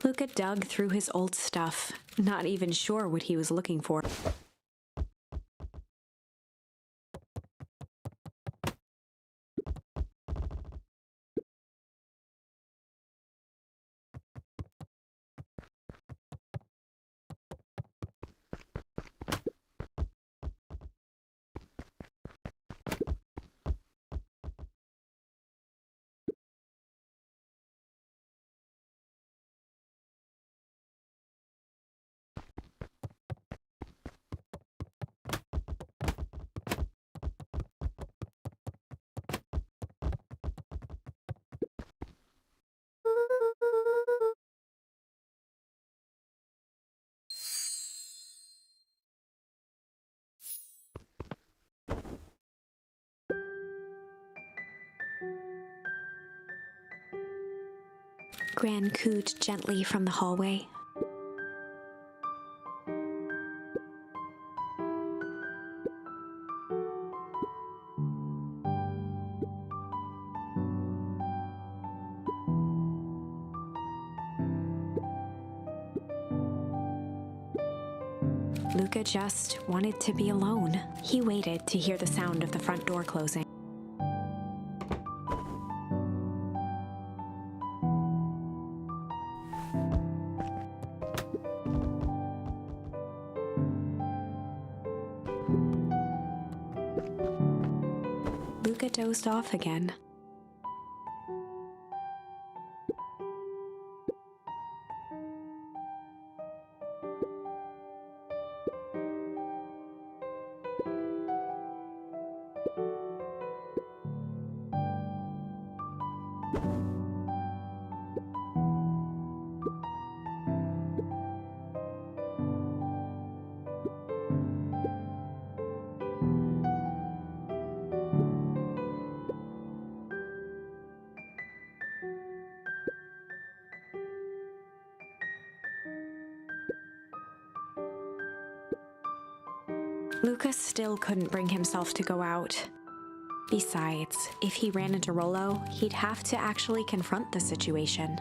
Luca dug through his old stuff, not even sure what he was looking for. Gran cooed gently from the hallway. Luca just wanted to be alone. He waited to hear the sound of the front door closing. Luca dozed off again. Luca still couldn't bring himself to go out. Besides, if he ran into Rollo, he'd have to actually confront the situation.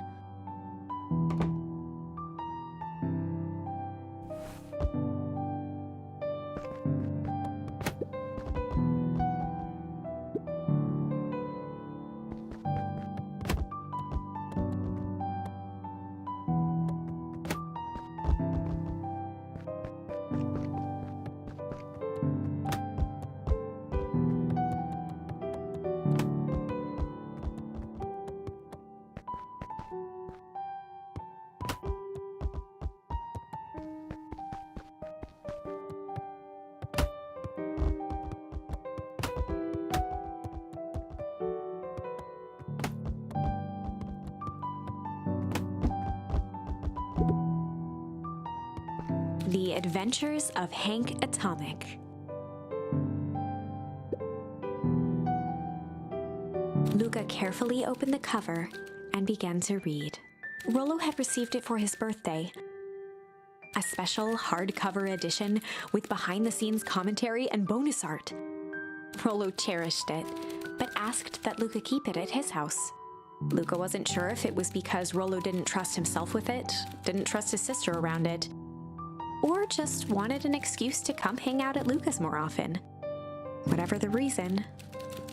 The Adventures of Hank Atomic. Luca carefully opened the cover and began to read. Rollo had received it for his birthday. A special hardcover edition with behind-the-scenes commentary and bonus art. Rollo cherished it, but asked that Luca keep it at his house. Luca wasn't sure if it was because Rollo didn't trust himself with it, didn't trust his sister around it, or just wanted an excuse to come hang out at Luca's more often. Whatever the reason,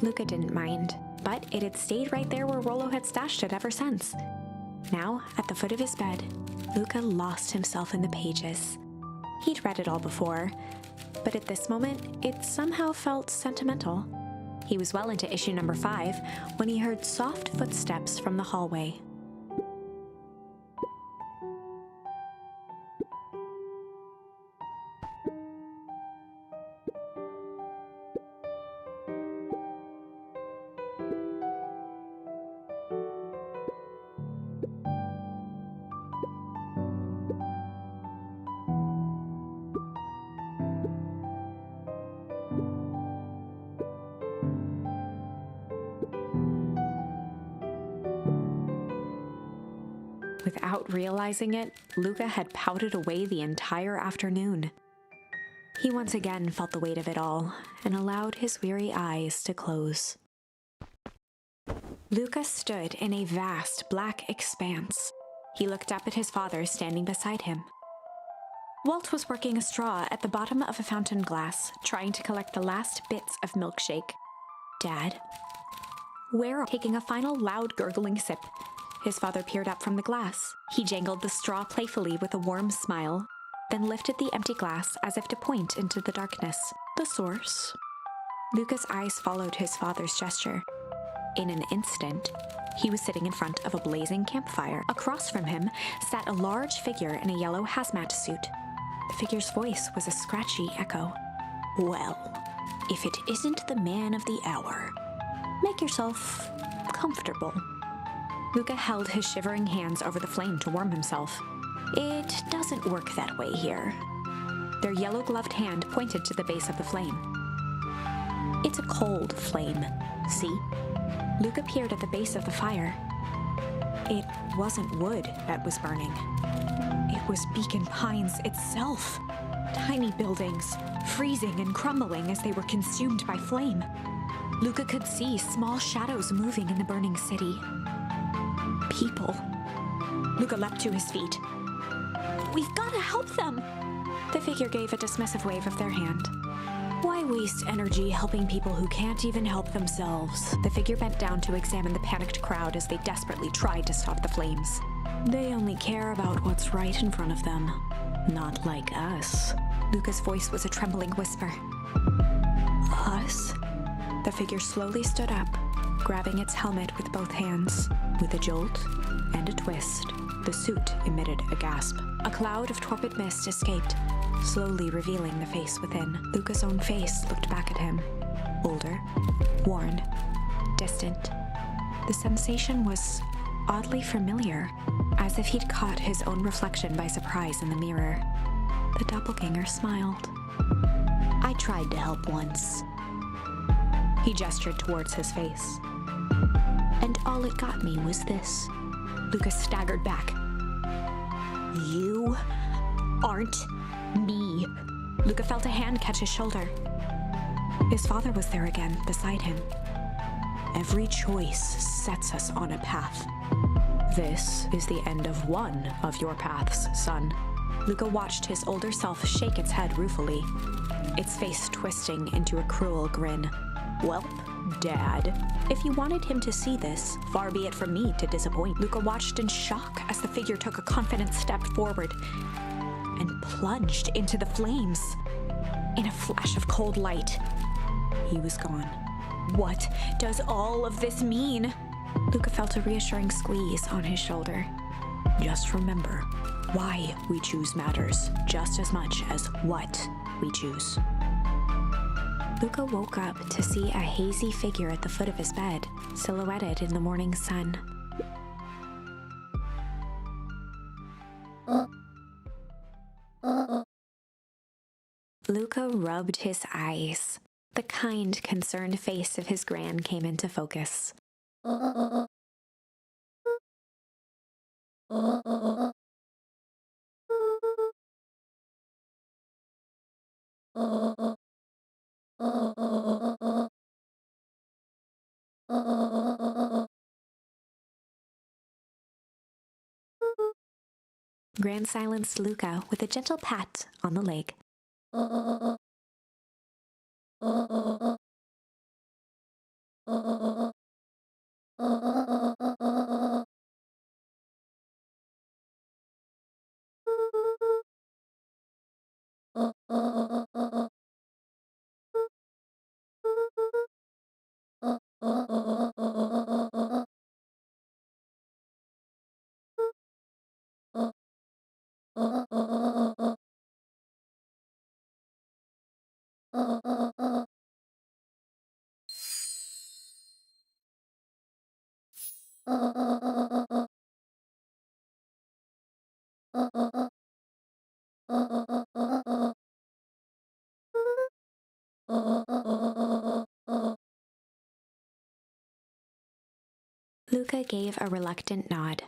Luca didn't mind, but it had stayed right there where Rollo had stashed it ever since. Now, at the foot of his bed, Luca lost himself in the pages. He'd read it all before, but at this moment, it somehow felt sentimental. He was well into issue number 5 when he heard soft footsteps from the hallway. Without realizing it, Luca had pouted away the entire afternoon. He once again felt the weight of it all and allowed his weary eyes to close. Luca stood in a vast black expanse. He looked up at his father standing beside him. Walt was working a straw at the bottom of a fountain glass, trying to collect the last bits of milkshake. Dad? Where? Taking a final loud gurgling sip. His father peered up from the glass. He jangled the straw playfully with a warm smile, then lifted the empty glass as if to point into the darkness. The source? Luca's eyes followed his father's gesture. In an instant, he was sitting in front of a blazing campfire. Across from him sat a large figure in a yellow hazmat suit. The figure's voice was a scratchy echo. Well, if it isn't the man of the hour, make yourself comfortable. Luca held his shivering hands over the flame to warm himself. It doesn't work that way here. Their yellow-gloved hand pointed to the base of the flame. It's a cold flame, see? Luca peered at the base of the fire. It wasn't wood that was burning. It was Beacon Pines itself. Tiny buildings, freezing and crumbling as they were consumed by flame. Luca could see small shadows moving in the burning city. People. Luca leapt to his feet. We've got to help them! The figure gave a dismissive wave of their hand. Why waste energy helping people who can't even help themselves? The figure bent down to examine the panicked crowd as they desperately tried to stop the flames. They only care about what's right in front of them. Not like us. Luca's voice was a trembling whisper. Us? The figure slowly stood up, grabbing its helmet with both hands. With a jolt and a twist, the suit emitted a gasp. A cloud of torpid mist escaped, slowly revealing the face within. Luca's own face looked back at him. Older, worn, distant. The sensation was oddly familiar, as if he'd caught his own reflection by surprise in the mirror. The doppelganger smiled. I tried to help once. He gestured towards his face. And all it got me was this. Luca staggered back. You aren't me. Luca felt a hand catch his shoulder. His father was there again, beside him. Every choice sets us on a path. This is the end of one of your paths, son. Luca watched his older self shake its head ruefully, its face twisting into a cruel grin. Welp, Dad. If you wanted him to see this, far be it from me to disappoint. Luca watched in shock as the figure took a confident step forward and plunged into the flames. In a flash of cold light, he was gone. What does all of this mean? Luca felt a reassuring squeeze on his shoulder. Just remember, why we choose matters just as much as what we choose. Luca woke up to see a hazy figure at the foot of his bed, silhouetted in the morning sun. Luca rubbed his eyes. The kind, concerned face of his gran came into focus. Gran silenced Luca with a gentle pat on the leg. Luca gave a reluctant nod.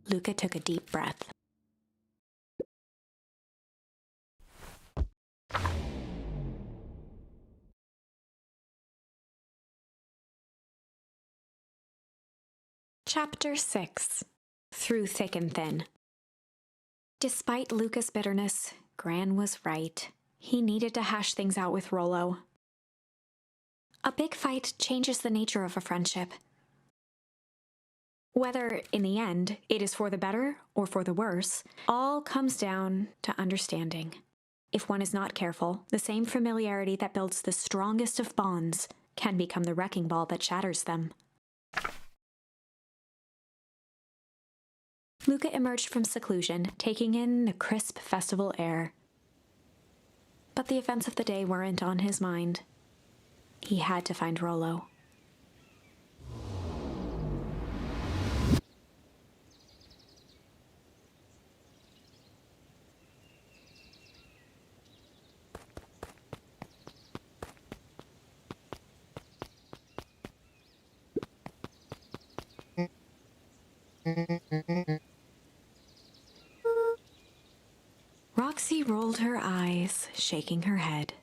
Luca took a deep breath. Chapter 6. Through Thick and Thin. Despite Luca's bitterness, Gran was right. He needed to hash things out with Rollo. A big fight changes the nature of a friendship. Whether, in the end, it is for the better or for the worse, all comes down to understanding. If one is not careful, the same familiarity that builds the strongest of bonds can become the wrecking ball that shatters them. Luca emerged from seclusion, taking in the crisp festival air. But the events of the day weren't on his mind. He had to find Rollo. Roxy rolled her eyes, shaking her head.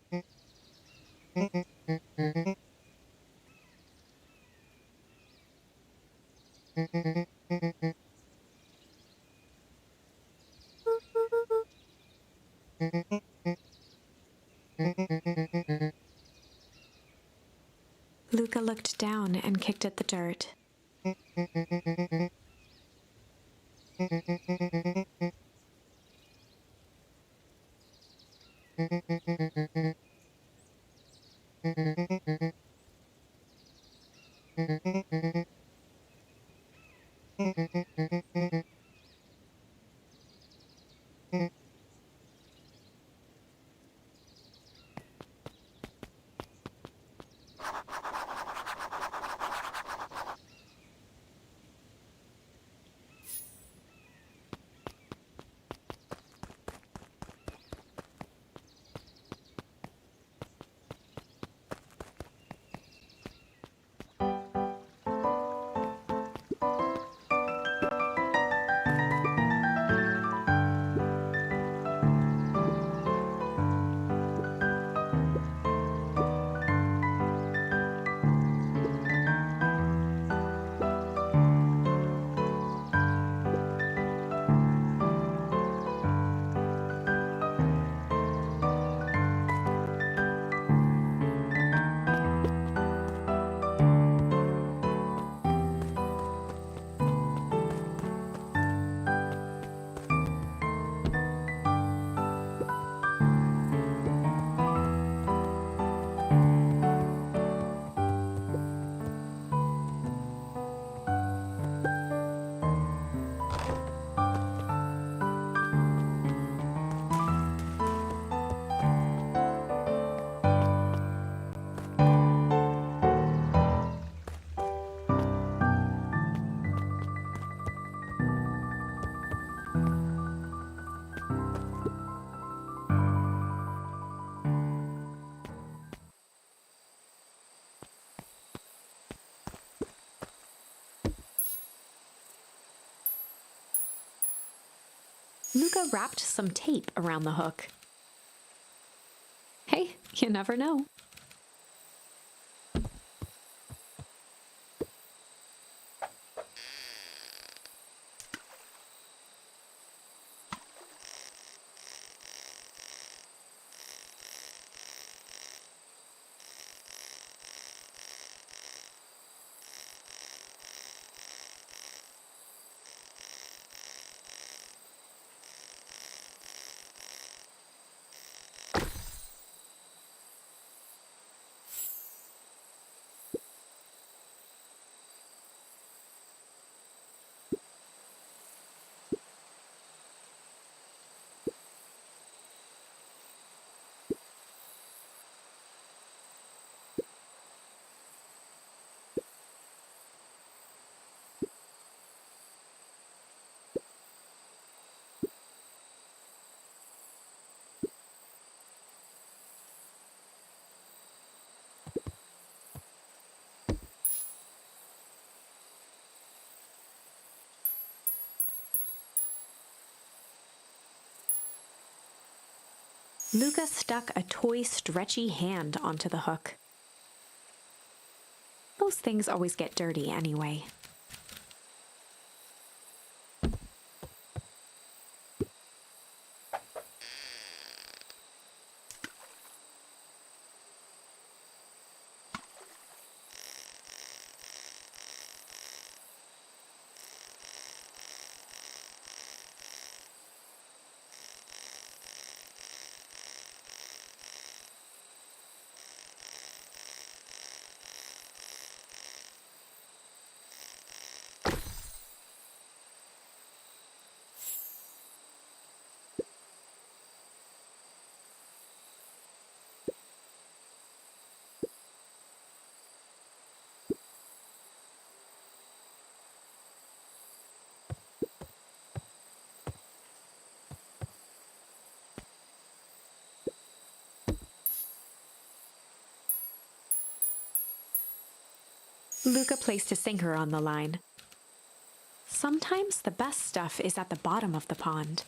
Luca looked down and kicked at the dirt. Luca wrapped some tape around the hook. Hey, you never know. Luca stuck a toy stretchy hand onto the hook. Those things always get dirty anyway. Luca placed a sinker on the line. Sometimes the best stuff is at the bottom of the pond.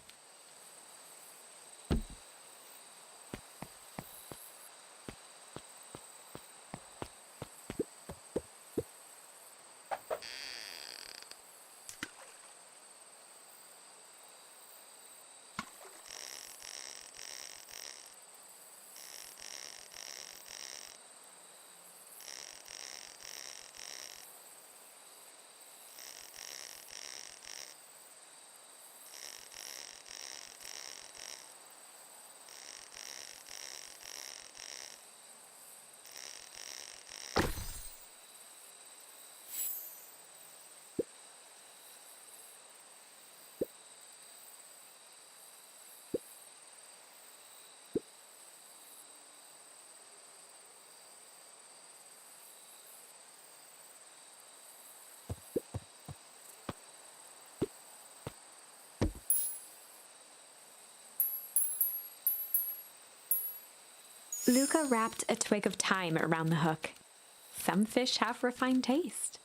Luca wrapped a twig of thyme around the hook. Some fish have refined taste.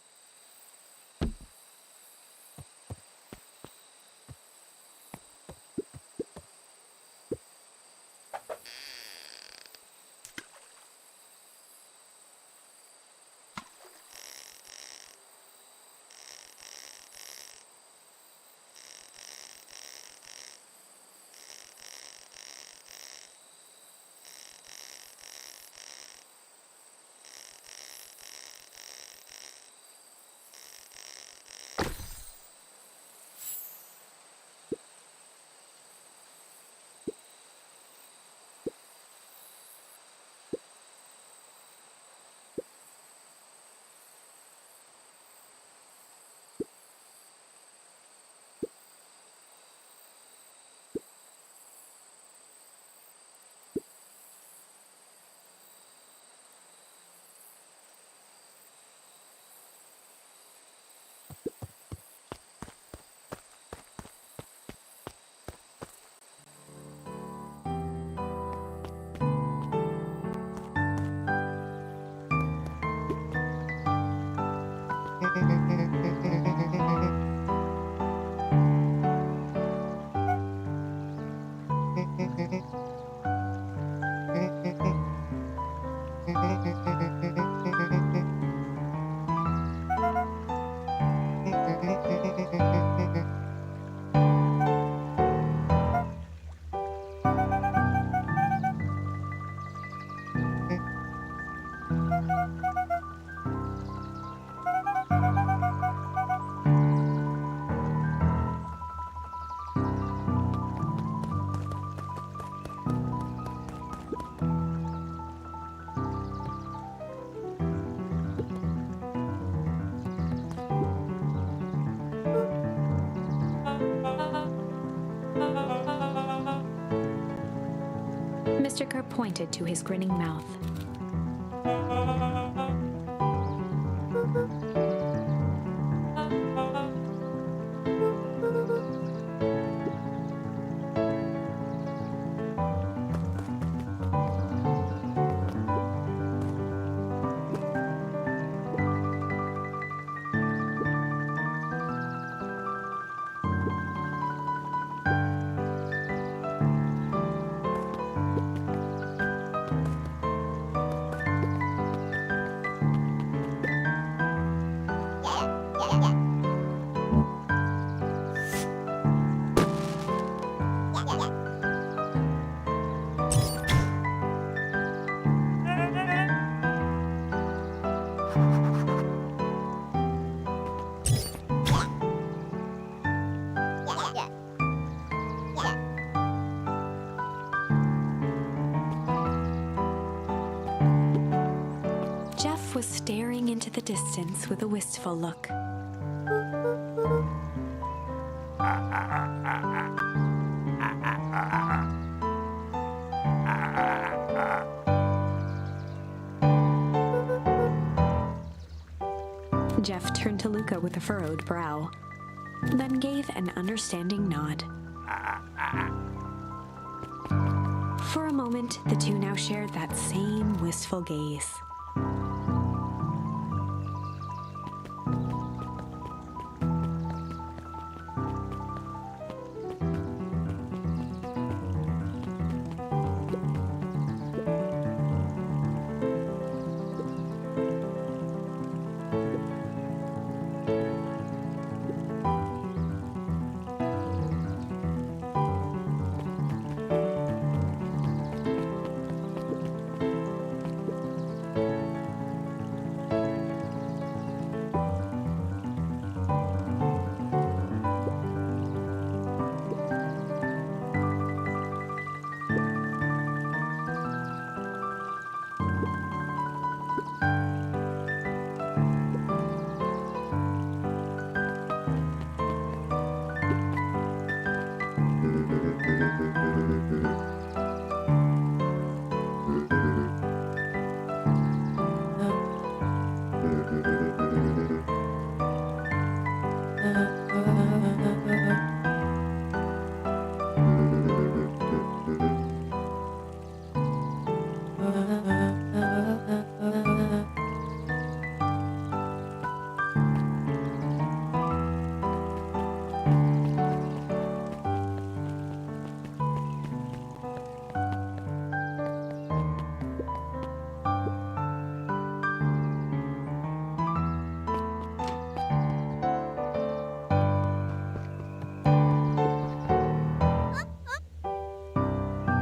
Mr. Kerr pointed to his grinning mouth. into the distance with a wistful look. Jeff turned to Luca with a furrowed brow, then gave an understanding nod. For a moment, the two now shared that same wistful gaze.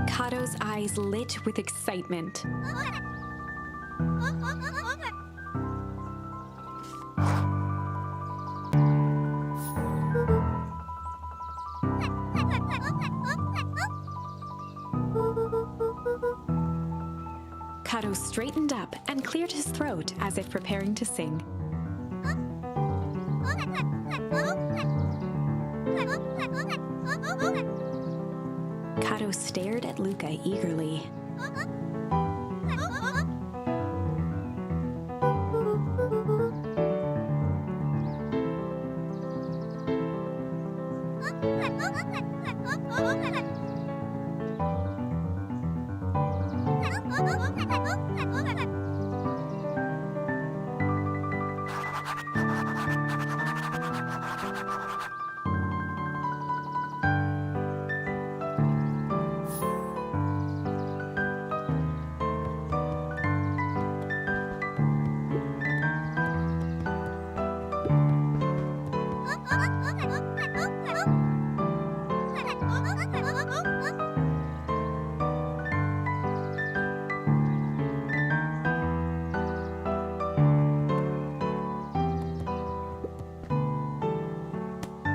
Kato's eyes lit with excitement. Kato straightened up and cleared his throat as if preparing to sing. Kato stared at Luca eagerly.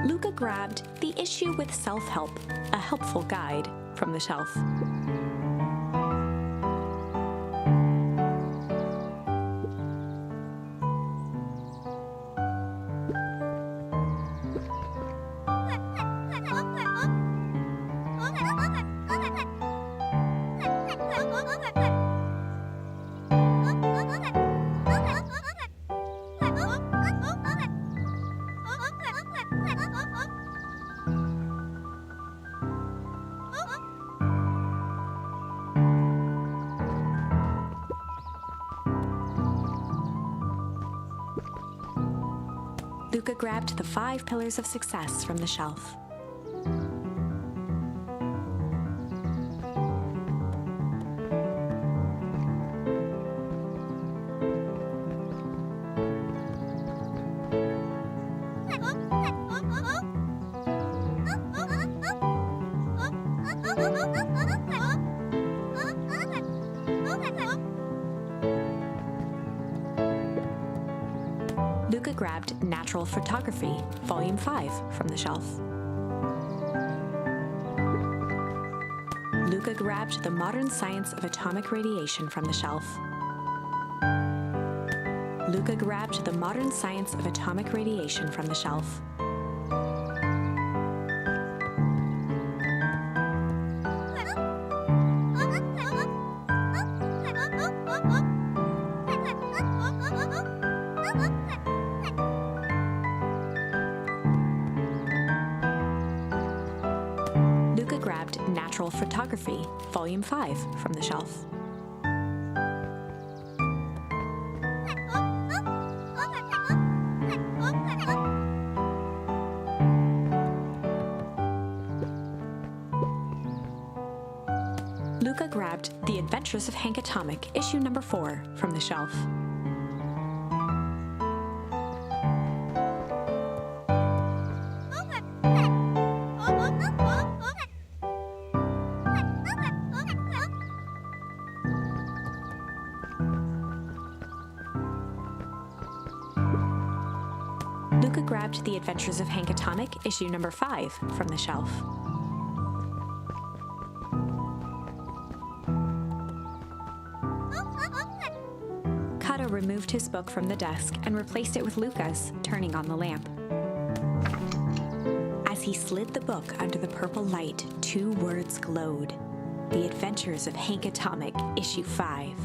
Luca grabbed The Issue with Self-Help, a helpful guide, from the shelf. Luca grabbed The 5 Pillars of Success from the shelf. Luca grabbed Natural Photography, Volume 5, from the shelf. Luca grabbed The Modern Science of Atomic Radiation from the shelf. Luca grabbed the modern science of atomic radiation from the shelf. Luca grabbed Natural Photography, Volume 5, from the shelf. Luca grabbed The Adventures of Hank Atomic, issue number 4, from the shelf. Luca grabbed The Adventures of Hank Atomic, issue number 5, from the shelf. Kato removed his book from the desk and replaced it with Luca's, turning on the lamp. As he slid the book under the purple light, 2 words glowed. The Adventures of Hank Atomic, issue 5.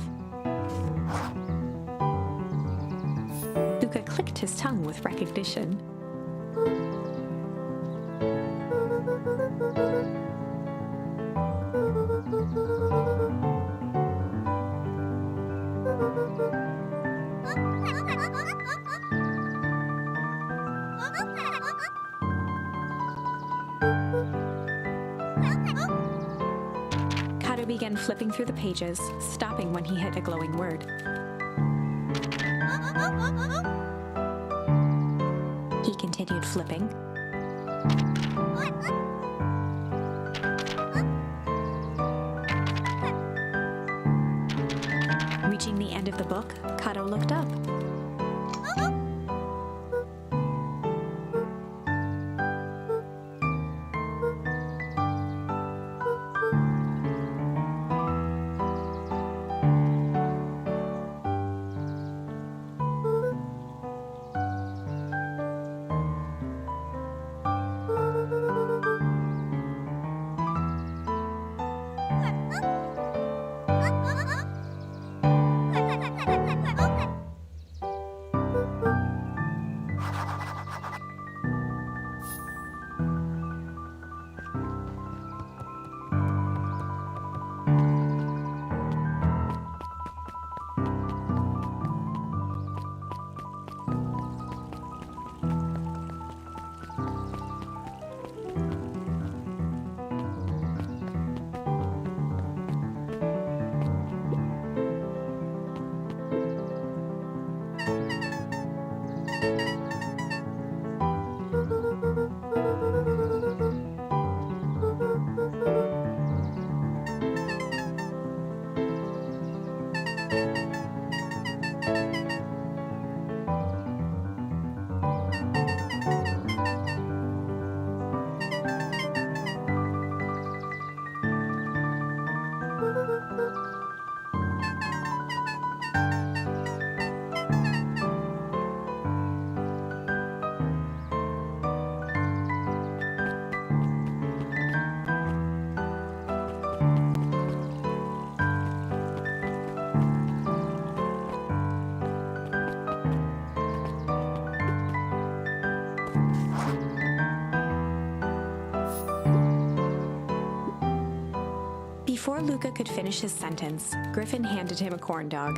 Luca clicked his tongue with recognition. Kato began flipping through the pages, stopping when he hit a glowing word. He continued flipping. Reaching the end of the book, Kato looked up. Before Luca could finish his sentence, Griffin handed him a corn dog.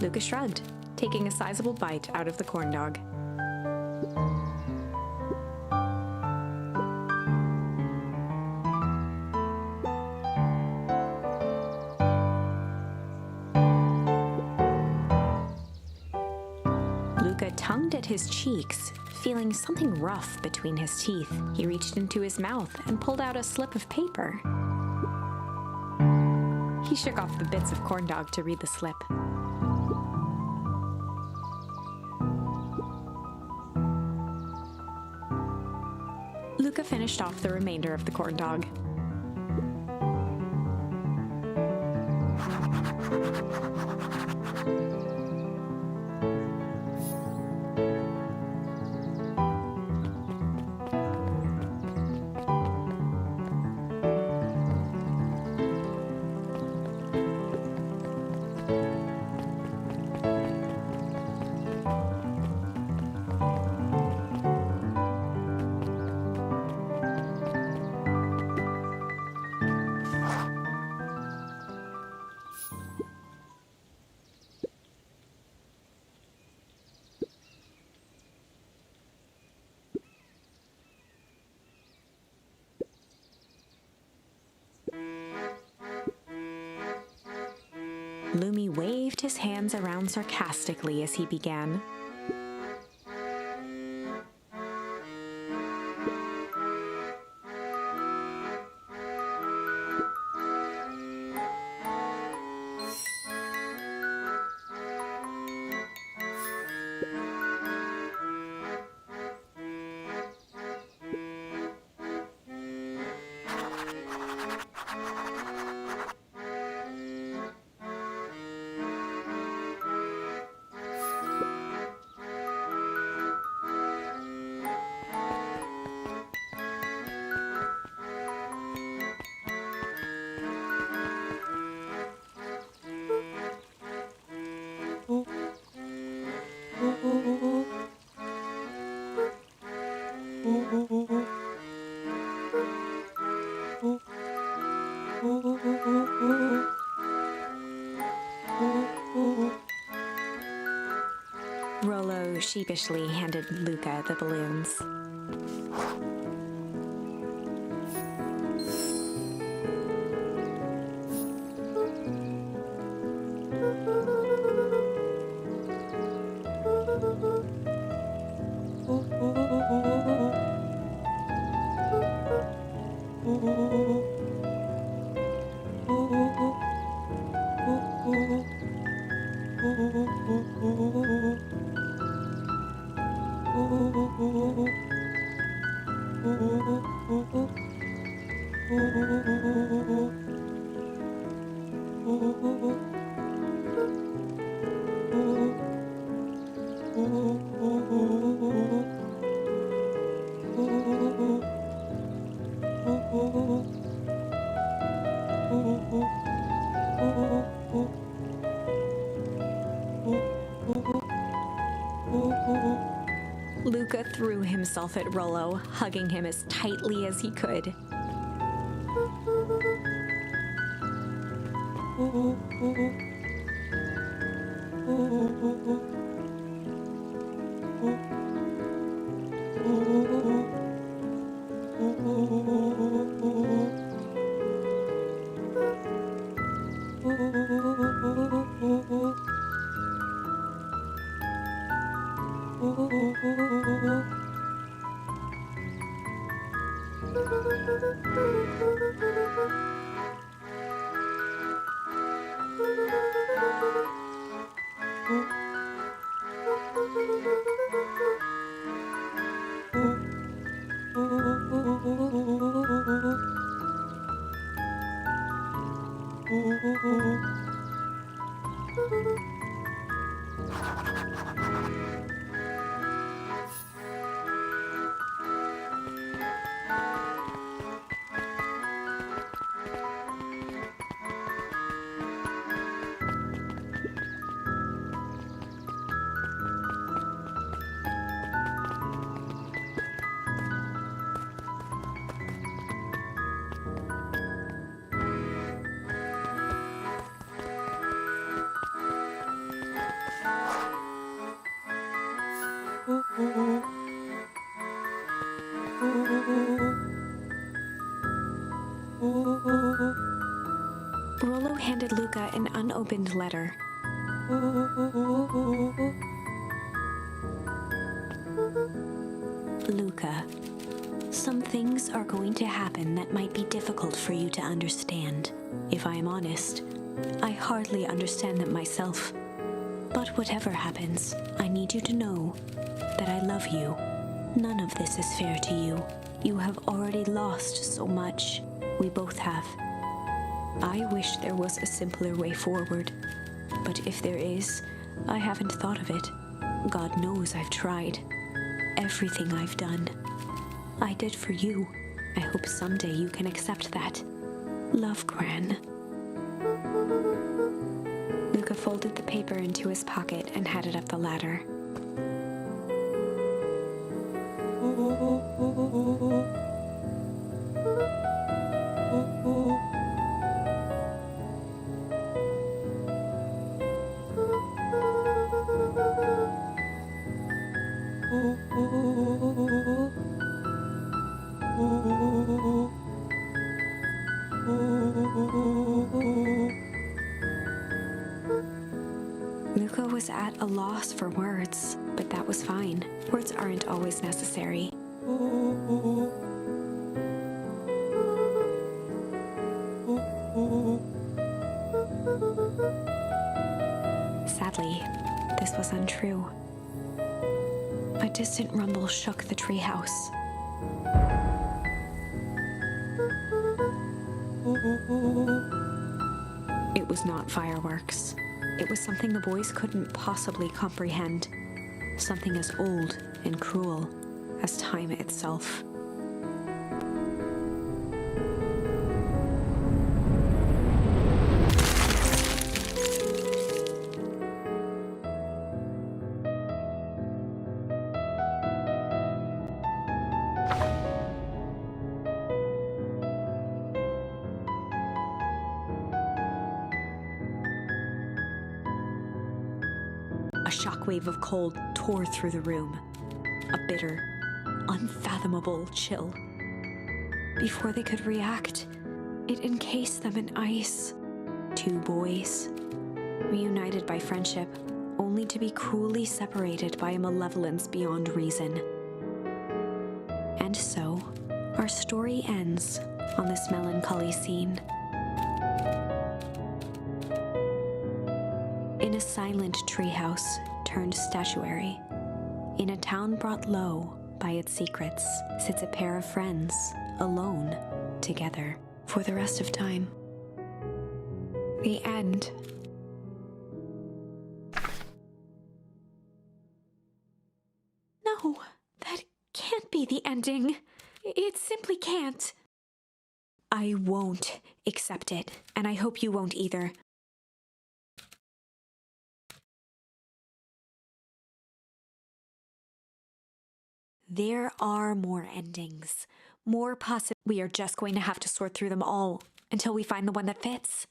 Luca shrugged, taking a sizable bite out of the corn dog. Luca tongued at his cheeks, feeling something rough between his teeth. He reached into his mouth and pulled out a slip of paper. He shook off the bits of corn dog to read the slip. Luca finished off the remainder of the corn dog. Lumi waved his hands around sarcastically as he began. Rollo sheepishly handed Luca the balloons. Luca threw himself at Rollo, hugging him as tightly as he could. Rollo handed Luca an unopened letter. Luca, some things are going to happen that might be difficult for you to understand. If I am honest, I hardly understand them myself. But whatever happens, I need you to know that I love you. None of this is fair to you. You have already lost so much. We both have. I wish there was a simpler way forward. But if there is, I haven't thought of it. God knows I've tried. Everything I've done, I did for you. I hope someday you can accept that. Love, Gran. Luca folded the paper into his pocket and headed up the ladder. loss for words, but that was fine. Words aren't always necessary. Sadly, this was untrue. A distant rumble shook the treehouse. It was not fireworks. It was something the boys couldn't possibly comprehend. Something as old and cruel as time itself. A shockwave of cold tore through the room. A bitter, unfathomable chill. Before they could react, it encased them in ice. Two boys, reunited by friendship, only to be cruelly separated by a malevolence beyond reason. And so, our story ends on this melancholy scene. In a silent treehouse turned statuary, in a town brought low by its secrets, sits a pair of friends, alone, together, for the rest of time. The end. No, that can't be the ending. It simply can't. I won't accept it, and I hope you won't either. There are more endings, more possible. We are just going to have to sort through them all until we find the one that fits.